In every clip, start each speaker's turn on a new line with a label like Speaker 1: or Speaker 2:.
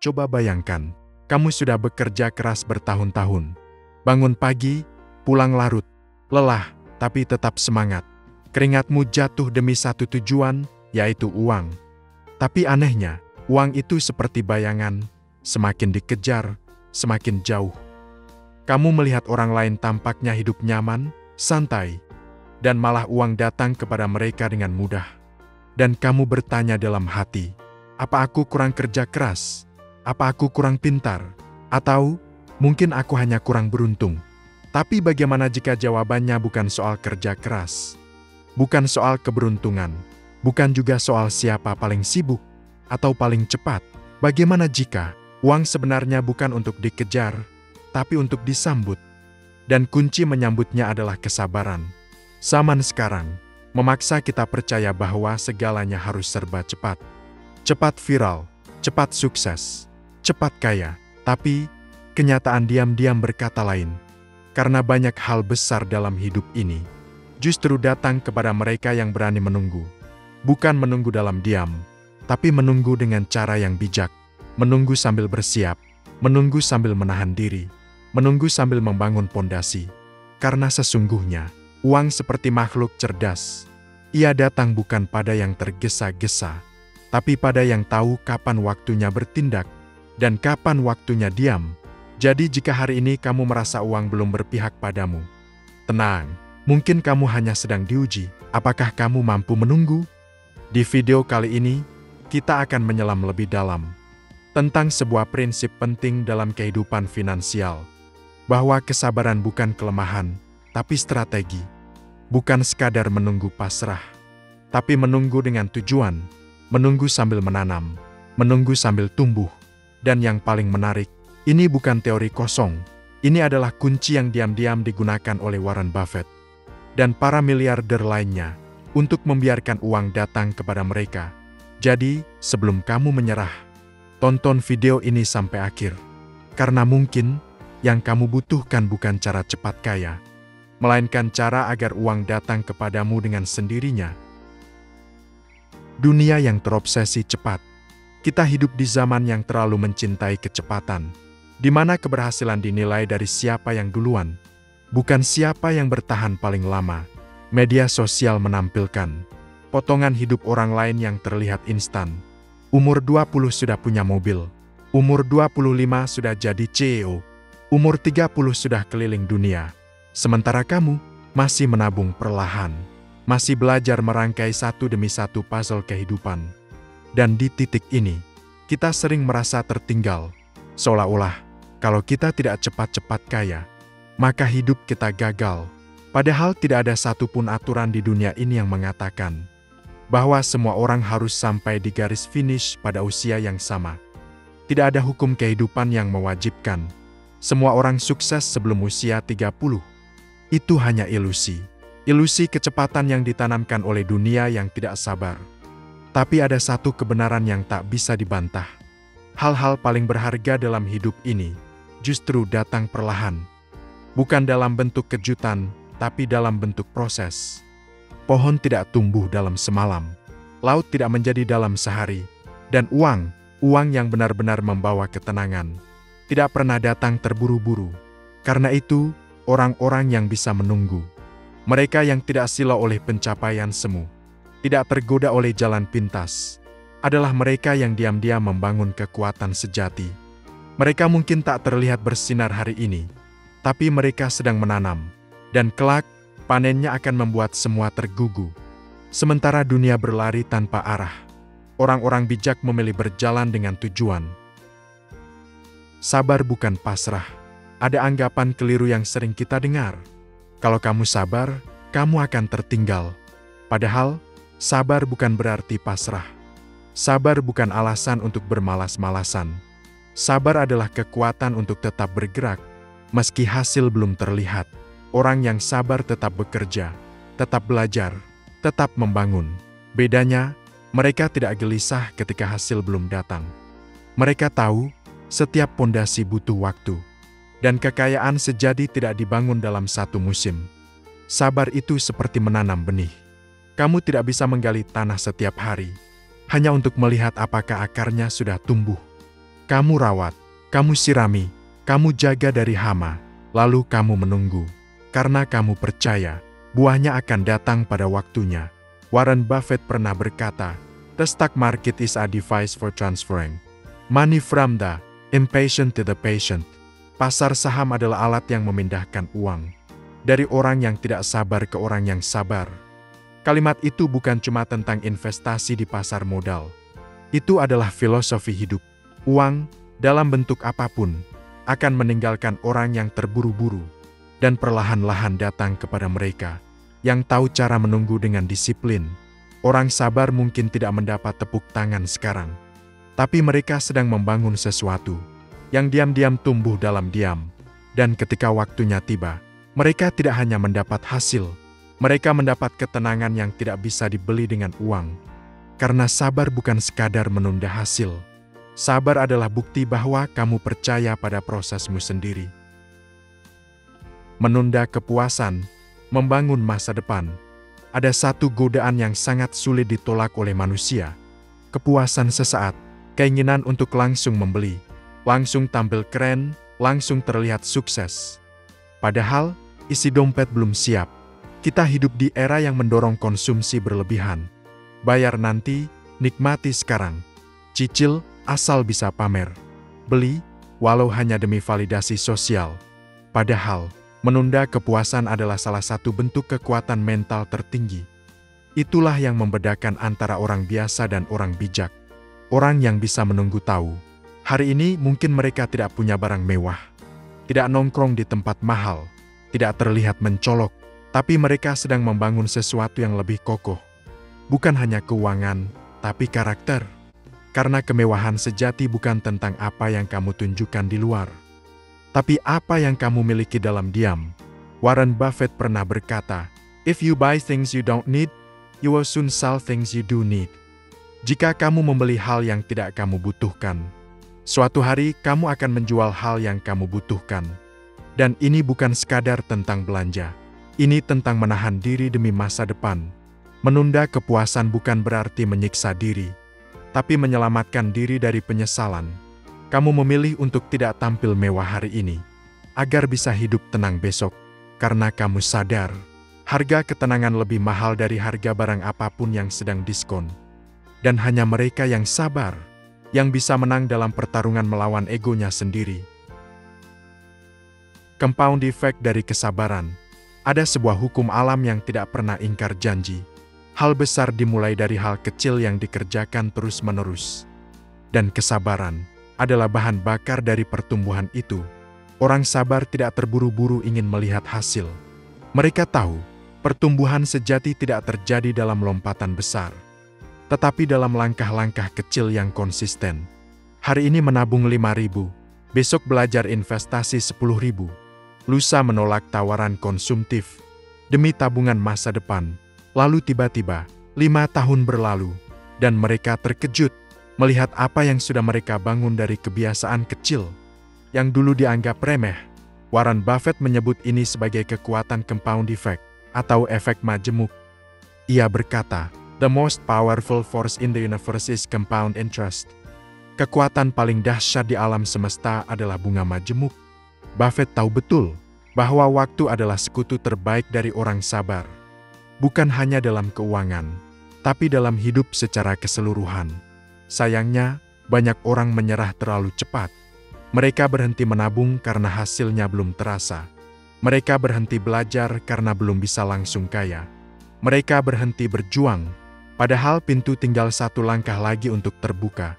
Speaker 1: Coba bayangkan, kamu sudah bekerja keras bertahun-tahun. Bangun pagi, pulang larut, lelah, tapi tetap semangat. Keringatmu jatuh demi satu tujuan, yaitu uang. Tapi anehnya, uang itu seperti bayangan, semakin dikejar, semakin jauh. Kamu melihat orang lain tampaknya hidup nyaman, santai, dan malah uang datang kepada mereka dengan mudah. Dan kamu bertanya dalam hati, apa aku kurang kerja keras? Apa aku kurang pintar? Atau mungkin aku hanya kurang beruntung? Tapi bagaimana jika jawabannya bukan soal kerja keras? Bukan soal keberuntungan? Bukan juga soal siapa paling sibuk atau paling cepat? Bagaimana jika uang sebenarnya bukan untuk dikejar, tapi untuk disambut? Dan kunci menyambutnya adalah kesabaran. Zaman sekarang memaksa kita percaya bahwa segalanya harus serba cepat. Cepat viral, cepat sukses, cepat kaya. Tapi kenyataan diam-diam berkata lain. Karena banyak hal besar dalam hidup ini justru datang kepada mereka yang berani menunggu. Bukan menunggu dalam diam, tapi menunggu dengan cara yang bijak. Menunggu sambil bersiap, menunggu sambil menahan diri, menunggu sambil membangun pondasi. Karena sesungguhnya, uang seperti makhluk cerdas. Ia datang bukan pada yang tergesa-gesa, tapi pada yang tahu kapan waktunya bertindak, dan kapan waktunya diam. Jadi jika hari ini kamu merasa uang belum berpihak padamu, tenang, mungkin kamu hanya sedang diuji. Apakah kamu mampu menunggu? Di video kali ini, kita akan menyelam lebih dalam tentang sebuah prinsip penting dalam kehidupan finansial, bahwa kesabaran bukan kelemahan, tapi strategi. Bukan sekadar menunggu pasrah, tapi menunggu dengan tujuan, menunggu sambil menanam, menunggu sambil tumbuh. Dan yang paling menarik, ini bukan teori kosong, ini adalah kunci yang diam-diam digunakan oleh Warren Buffett dan para miliarder lainnya untuk membiarkan uang datang kepada mereka. Jadi, sebelum kamu menyerah, tonton video ini sampai akhir. Karena mungkin yang kamu butuhkan bukan cara cepat kaya, melainkan cara agar uang datang kepadamu dengan sendirinya. Dunia yang terobsesi cepat. Kita hidup di zaman yang terlalu mencintai kecepatan, di mana keberhasilan dinilai dari siapa yang duluan, bukan siapa yang bertahan paling lama. Media sosial menampilkan potongan hidup orang lain yang terlihat instan. Umur 20 sudah punya mobil, umur 25 sudah jadi CEO, umur 30 sudah keliling dunia. Sementara kamu masih menabung perlahan, masih belajar merangkai satu demi satu puzzle kehidupan. Dan di titik ini, kita sering merasa tertinggal, seolah-olah kalau kita tidak cepat-cepat kaya, maka hidup kita gagal. Padahal tidak ada satupun aturan di dunia ini yang mengatakan bahwa semua orang harus sampai di garis finish pada usia yang sama. Tidak ada hukum kehidupan yang mewajibkan semua orang sukses sebelum usia 30. Itu hanya ilusi. Ilusi kecepatan yang ditanamkan oleh dunia yang tidak sabar. Tapi ada satu kebenaran yang tak bisa dibantah. Hal-hal paling berharga dalam hidup ini justru datang perlahan. Bukan dalam bentuk kejutan, tapi dalam bentuk proses. Pohon tidak tumbuh dalam semalam, laut tidak menjadi dalam sehari, dan uang yang benar-benar membawa ketenangan, tidak pernah datang terburu-buru. Karena itu, orang-orang yang bisa menunggu, mereka yang tidak silau oleh pencapaian semu, tidak tergoda oleh jalan pintas, adalah mereka yang diam-diam membangun kekuatan sejati. Mereka mungkin tak terlihat bersinar hari ini, tapi mereka sedang menanam. Dan kelak, panennya akan membuat semua tergugu. Sementara dunia berlari tanpa arah, orang-orang bijak memilih berjalan dengan tujuan. Sabar bukan pasrah. Ada anggapan keliru yang sering kita dengar. Kalau kamu sabar, kamu akan tertinggal. Padahal, sabar bukan berarti pasrah. Sabar bukan alasan untuk bermalas-malasan. Sabar adalah kekuatan untuk tetap bergerak, meski hasil belum terlihat. Orang yang sabar tetap bekerja, tetap belajar, tetap membangun. Bedanya, mereka tidak gelisah ketika hasil belum datang. Mereka tahu, setiap pondasi butuh waktu. Dan kekayaan sejati tidak dibangun dalam satu musim. Sabar itu seperti menanam benih. Kamu tidak bisa menggali tanah setiap hari, hanya untuk melihat apakah akarnya sudah tumbuh. Kamu rawat, kamu sirami, kamu jaga dari hama, lalu kamu menunggu. Karena kamu percaya, buahnya akan datang pada waktunya. Warren Buffett pernah berkata, "The stock market is a device for transferring money from the impatient to the patient." Pasar saham adalah alat yang memindahkan uang dari orang yang tidak sabar ke orang yang sabar. Kalimat itu bukan cuma tentang investasi di pasar modal. Itu adalah filosofi hidup. Uang, dalam bentuk apapun, akan meninggalkan orang yang terburu-buru dan perlahan-lahan datang kepada mereka yang tahu cara menunggu dengan disiplin. Orang sabar mungkin tidak mendapat tepuk tangan sekarang, tapi mereka sedang membangun sesuatu yang diam-diam tumbuh dalam diam. Dan ketika waktunya tiba, mereka tidak hanya mendapat hasil, mereka mendapat ketenangan yang tidak bisa dibeli dengan uang. Karena sabar bukan sekadar menunda hasil. Sabar adalah bukti bahwa kamu percaya pada prosesmu sendiri. Menunda kepuasan, membangun masa depan. Ada satu godaan yang sangat sulit ditolak oleh manusia. Kepuasan sesaat, keinginan untuk langsung membeli, langsung tampil keren, langsung terlihat sukses. Padahal, isi dompet belum siap. Kita hidup di era yang mendorong konsumsi berlebihan. Bayar nanti, nikmati sekarang. Cicil, asal bisa pamer. Beli, walau hanya demi validasi sosial. Padahal, menunda kepuasan adalah salah satu bentuk kekuatan mental tertinggi. Itulah yang membedakan antara orang biasa dan orang bijak. Orang yang bisa menunggu tahu. Hari ini mungkin mereka tidak punya barang mewah, tidak nongkrong di tempat mahal, tidak terlihat mencolok, tapi mereka sedang membangun sesuatu yang lebih kokoh. Bukan hanya keuangan, tapi karakter. Karena kemewahan sejati bukan tentang apa yang kamu tunjukkan di luar, tapi apa yang kamu miliki dalam diam. Warren Buffett pernah berkata, "If you buy things you don't need, you will soon sell things you do need." Jika kamu membeli hal yang tidak kamu butuhkan, suatu hari kamu akan menjual hal yang kamu butuhkan. Dan ini bukan sekadar tentang belanja. Ini tentang menahan diri demi masa depan. Menunda kepuasan bukan berarti menyiksa diri, tapi menyelamatkan diri dari penyesalan. Kamu memilih untuk tidak tampil mewah hari ini, agar bisa hidup tenang besok. Karena kamu sadar, harga ketenangan lebih mahal dari harga barang apapun yang sedang diskon. Dan hanya mereka yang sabar, yang bisa menang dalam pertarungan melawan egonya sendiri. Compound effect dari kesabaran. Ada sebuah hukum alam yang tidak pernah ingkar janji. Hal besar dimulai dari hal kecil yang dikerjakan terus-menerus. Dan kesabaran adalah bahan bakar dari pertumbuhan itu. Orang sabar tidak terburu-buru ingin melihat hasil. Mereka tahu, pertumbuhan sejati tidak terjadi dalam lompatan besar, tetapi dalam langkah-langkah kecil yang konsisten. Hari ini menabung 5.000, besok belajar investasi 10.000, lusa menolak tawaran konsumtif demi tabungan masa depan. Lalu tiba-tiba, 5 tahun berlalu, dan mereka terkejut melihat apa yang sudah mereka bangun dari kebiasaan kecil yang dulu dianggap remeh. Warren Buffett menyebut ini sebagai kekuatan compound effect atau efek majemuk. Ia berkata, "The most powerful force in the universe is compound interest." Kekuatan paling dahsyat di alam semesta adalah bunga majemuk. Buffett tahu betul bahwa waktu adalah sekutu terbaik dari orang sabar. Bukan hanya dalam keuangan, tapi dalam hidup secara keseluruhan. Sayangnya, banyak orang menyerah terlalu cepat. Mereka berhenti menabung karena hasilnya belum terasa. Mereka berhenti belajar karena belum bisa langsung kaya. Mereka berhenti berjuang, padahal pintu tinggal satu langkah lagi untuk terbuka.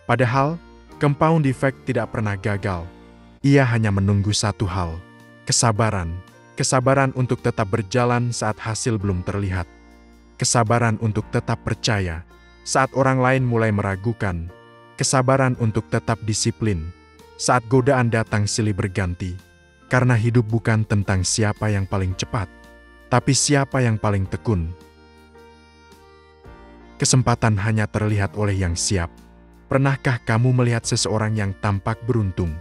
Speaker 1: Padahal, compound effect tidak pernah gagal. Ia hanya menunggu satu hal, kesabaran. Kesabaran untuk tetap berjalan saat hasil belum terlihat. Kesabaran untuk tetap percaya saat orang lain mulai meragukan. Kesabaran untuk tetap disiplin saat godaan datang silih berganti. Karena hidup bukan tentang siapa yang paling cepat, tapi siapa yang paling tekun. Kesempatan hanya terlihat oleh yang siap. Pernahkah kamu melihat seseorang yang tampak beruntung?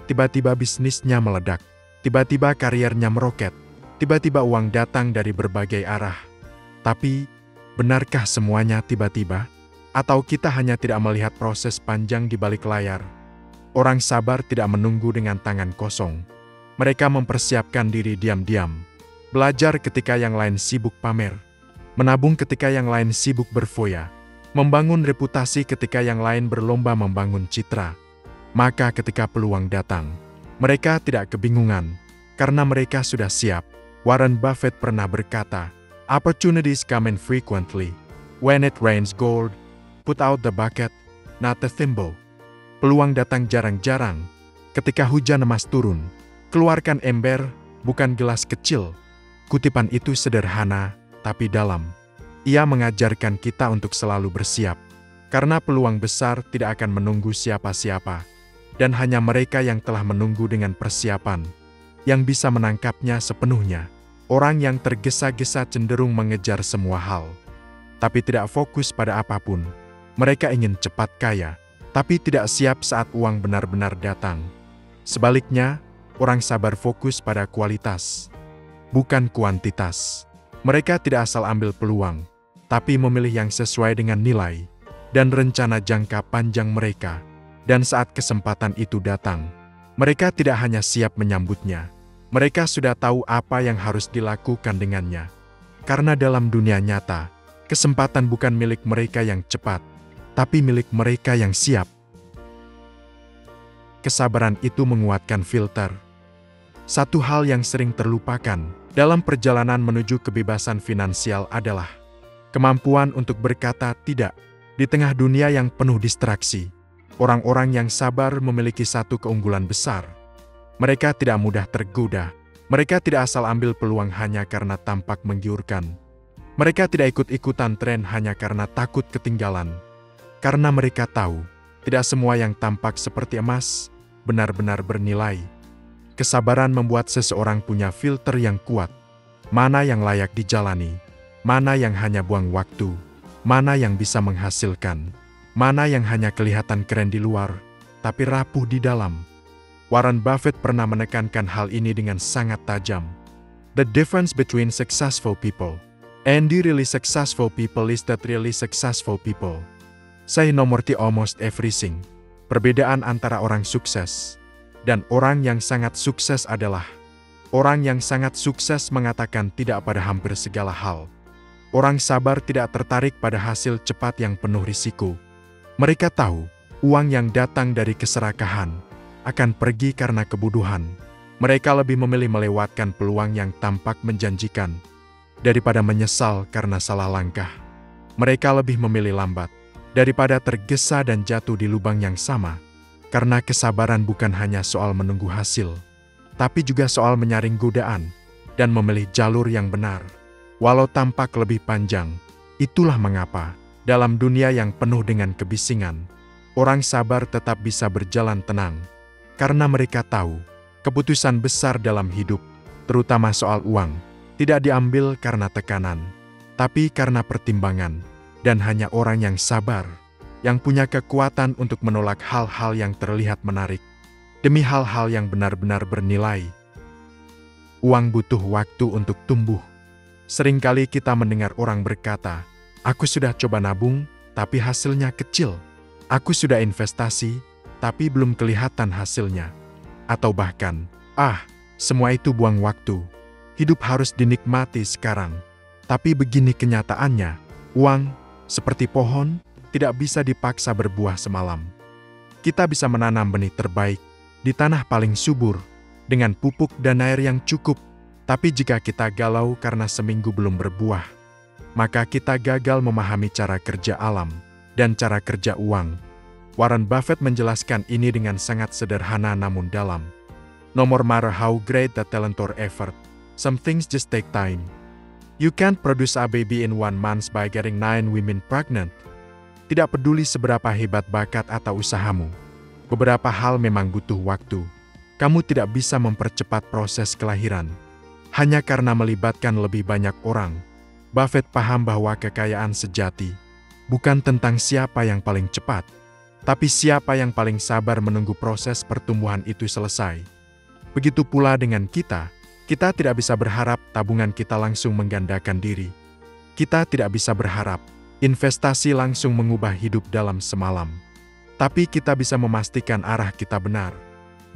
Speaker 1: Tiba-tiba bisnisnya meledak. Tiba-tiba kariernya meroket, tiba-tiba uang datang dari berbagai arah. Tapi, benarkah semuanya tiba-tiba? Atau kita hanya tidak melihat proses panjang di balik layar? Orang sabar tidak menunggu dengan tangan kosong. Mereka mempersiapkan diri diam-diam. Belajar ketika yang lain sibuk pamer. Menabung ketika yang lain sibuk berfoya. Membangun reputasi ketika yang lain berlomba membangun citra. Maka ketika peluang datang, mereka tidak kebingungan, karena mereka sudah siap. Warren Buffett pernah berkata, "Opportunities come in frequently. When it rains gold, put out the bucket, not the thimble." Peluang datang jarang-jarang. Ketika hujan emas turun, keluarkan ember, bukan gelas kecil. Kutipan itu sederhana, tapi dalam. Ia mengajarkan kita untuk selalu bersiap, karena peluang besar tidak akan menunggu siapa-siapa. Dan hanya mereka yang telah menunggu dengan persiapan, yang bisa menangkapnya sepenuhnya. Orang yang tergesa-gesa cenderung mengejar semua hal, tapi tidak fokus pada apapun. Mereka ingin cepat kaya, tapi tidak siap saat uang benar-benar datang. Sebaliknya, orang sabar fokus pada kualitas, bukan kuantitas. Mereka tidak asal ambil peluang, tapi memilih yang sesuai dengan nilai dan rencana jangka panjang mereka. Dan saat kesempatan itu datang, mereka tidak hanya siap menyambutnya, mereka sudah tahu apa yang harus dilakukan dengannya. Karena dalam dunia nyata, kesempatan bukan milik mereka yang cepat, tapi milik mereka yang siap. Kesabaran itu menguatkan filter. Satu hal yang sering terlupakan dalam perjalanan menuju kebebasan finansial adalah kemampuan untuk berkata tidak di tengah dunia yang penuh distraksi. Orang-orang yang sabar memiliki satu keunggulan besar. Mereka tidak mudah tergoda. Mereka tidak asal ambil peluang hanya karena tampak menggiurkan. Mereka tidak ikut-ikutan tren hanya karena takut ketinggalan. Karena mereka tahu, tidak semua yang tampak seperti emas benar-benar bernilai. Kesabaran membuat seseorang punya filter yang kuat. Mana yang layak dijalani, mana yang hanya buang waktu, mana yang bisa menghasilkan, mana yang hanya kelihatan keren di luar, tapi rapuh di dalam. Warren Buffett pernah menekankan hal ini dengan sangat tajam. The difference between successful people and the really successful people is that really successful people say no more to almost everything. Perbedaan antara orang sukses dan orang yang sangat sukses adalah orang yang sangat sukses mengatakan tidak pada hampir segala hal. Orang sabar tidak tertarik pada hasil cepat yang penuh risiko. Mereka tahu, uang yang datang dari keserakahan akan pergi karena kebodohan. Mereka lebih memilih melewatkan peluang yang tampak menjanjikan daripada menyesal karena salah langkah. Mereka lebih memilih lambat daripada tergesa dan jatuh di lubang yang sama. Karena kesabaran bukan hanya soal menunggu hasil, tapi juga soal menyaring godaan dan memilih jalur yang benar. Walau tampak lebih panjang, itulah mengapa dalam dunia yang penuh dengan kebisingan, orang sabar tetap bisa berjalan tenang. Karena mereka tahu, keputusan besar dalam hidup, terutama soal uang, tidak diambil karena tekanan, tapi karena pertimbangan. Dan hanya orang yang sabar, yang punya kekuatan untuk menolak hal-hal yang terlihat menarik, demi hal-hal yang benar-benar bernilai. Uang butuh waktu untuk tumbuh. Seringkali kita mendengar orang berkata, "Aku sudah coba nabung, tapi hasilnya kecil. Aku sudah investasi, tapi belum kelihatan hasilnya." Atau bahkan, semua itu buang waktu. Hidup harus dinikmati sekarang. Tapi begini kenyataannya, uang, seperti pohon, tidak bisa dipaksa berbuah semalam. Kita bisa menanam benih terbaik di tanah paling subur, dengan pupuk dan air yang cukup. Tapi jika kita galau karena seminggu belum berbuah, maka kita gagal memahami cara kerja alam dan cara kerja uang. Warren Buffett menjelaskan ini dengan sangat sederhana namun dalam. No matter how great the talent or effort, some things just take time. You can't produce a baby in 1 month by getting 9 women pregnant. Tidak peduli seberapa hebat bakat atau usahamu, beberapa hal memang butuh waktu. Kamu tidak bisa mempercepat proses kelahiran hanya karena melibatkan lebih banyak orang. Buffett paham bahwa kekayaan sejati bukan tentang siapa yang paling cepat, tapi siapa yang paling sabar menunggu proses pertumbuhan itu selesai. Begitu pula dengan kita tidak bisa berharap tabungan kita langsung menggandakan diri. Kita tidak bisa berharap investasi langsung mengubah hidup dalam semalam. Tapi kita bisa memastikan arah kita benar.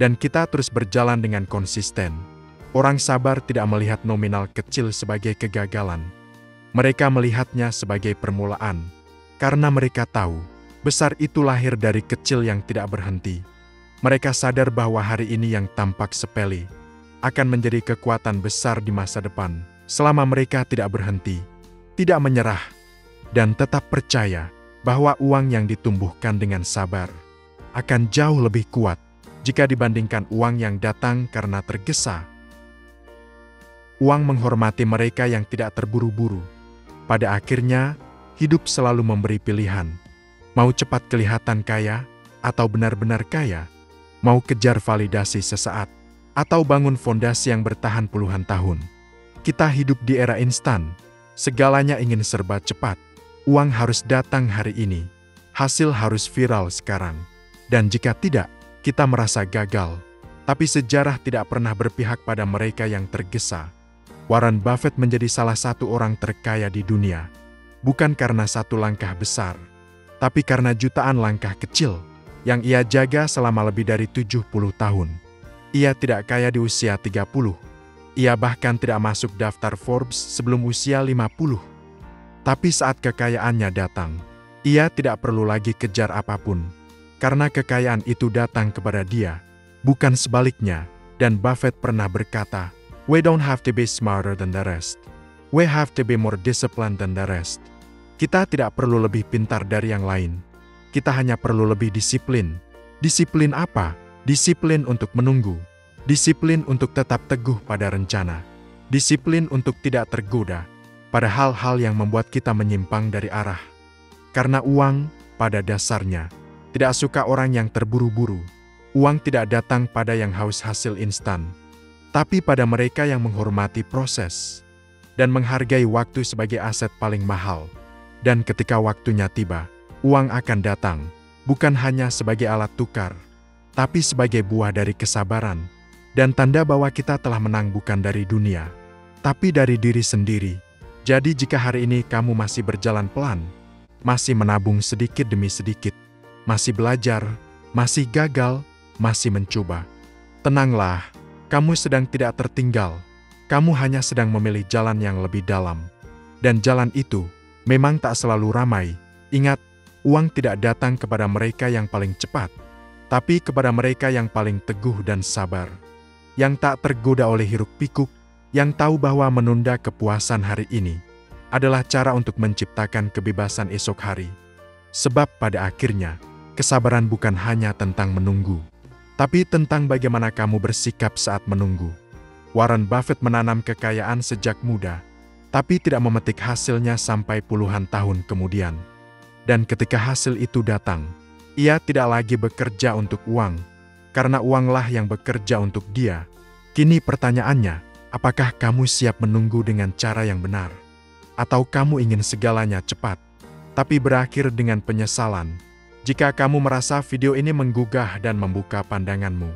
Speaker 1: Dan kita terus berjalan dengan konsisten. Orang sabar tidak melihat nominal kecil sebagai kegagalan. Mereka melihatnya sebagai permulaan. Karena mereka tahu, besar itu lahir dari kecil yang tidak berhenti. Mereka sadar bahwa hari ini yang tampak sepele akan menjadi kekuatan besar di masa depan, selama mereka tidak berhenti, tidak menyerah, dan tetap percaya bahwa uang yang ditumbuhkan dengan sabar akan jauh lebih kuat jika dibandingkan uang yang datang karena tergesa. Uang menghormati mereka yang tidak terburu-buru. Pada akhirnya, hidup selalu memberi pilihan. Mau cepat kelihatan kaya, atau benar-benar kaya. Mau kejar validasi sesaat, atau bangun fondasi yang bertahan puluhan tahun. Kita hidup di era instan. Segalanya ingin serba cepat. Uang harus datang hari ini. Hasil harus viral sekarang. Dan jika tidak, kita merasa gagal. Tapi sejarah tidak pernah berpihak pada mereka yang tergesa. Warren Buffett menjadi salah satu orang terkaya di dunia. Bukan karena satu langkah besar, tapi karena jutaan langkah kecil yang ia jaga selama lebih dari 70 tahun. Ia tidak kaya di usia 30. Ia bahkan tidak masuk daftar Forbes sebelum usia 50. Tapi saat kekayaannya datang, ia tidak perlu lagi kejar apapun. Karena kekayaan itu datang kepada dia, bukan sebaliknya. Dan Buffett pernah berkata, "We don't have to be smarter than the rest. We have to be more disciplined than the rest." Kita tidak perlu lebih pintar dari yang lain. Kita hanya perlu lebih disiplin. Disiplin apa? Disiplin untuk menunggu. Disiplin untuk tetap teguh pada rencana. Disiplin untuk tidak tergoda pada hal-hal yang membuat kita menyimpang dari arah. Karena uang, pada dasarnya, tidak suka orang yang terburu-buru. Uang tidak datang pada yang haus hasil instan, tapi pada mereka yang menghormati proses dan menghargai waktu sebagai aset paling mahal. Dan ketika waktunya tiba, uang akan datang, bukan hanya sebagai alat tukar, tapi sebagai buah dari kesabaran, dan tanda bahwa kita telah menang bukan dari dunia, tapi dari diri sendiri. Jadi jika hari ini kamu masih berjalan pelan, masih menabung sedikit demi sedikit, masih belajar, masih gagal, masih mencoba, tenanglah, kamu sedang tidak tertinggal. Kamu hanya sedang memilih jalan yang lebih dalam. Dan jalan itu memang tak selalu ramai. Ingat, uang tidak datang kepada mereka yang paling cepat, tapi kepada mereka yang paling teguh dan sabar, yang tak tergoda oleh hiruk-pikuk, yang tahu bahwa menunda kepuasan hari ini adalah cara untuk menciptakan kebebasan esok hari. Sebab pada akhirnya, kesabaran bukan hanya tentang menunggu, tapi tentang bagaimana kamu bersikap saat menunggu. Warren Buffett menanam kekayaan sejak muda, tapi tidak memetik hasilnya sampai puluhan tahun kemudian. Dan ketika hasil itu datang, ia tidak lagi bekerja untuk uang, karena uanglah yang bekerja untuk dia. Kini pertanyaannya, apakah kamu siap menunggu dengan cara yang benar? Atau kamu ingin segalanya cepat, tapi berakhir dengan penyesalan? Jika kamu merasa video ini menggugah dan membuka pandanganmu,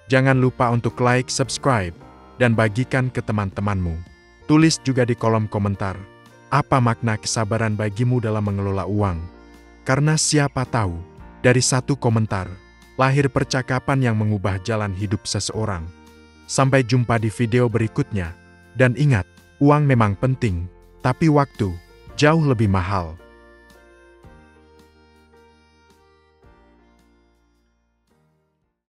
Speaker 1: jangan lupa untuk like, subscribe, dan bagikan ke teman-temanmu. Tulis juga di kolom komentar, apa makna kesabaran bagimu dalam mengelola uang? Karena siapa tahu, dari satu komentar, lahir percakapan yang mengubah jalan hidup seseorang. Sampai jumpa di video berikutnya. Dan ingat, uang memang penting, tapi waktu jauh lebih mahal.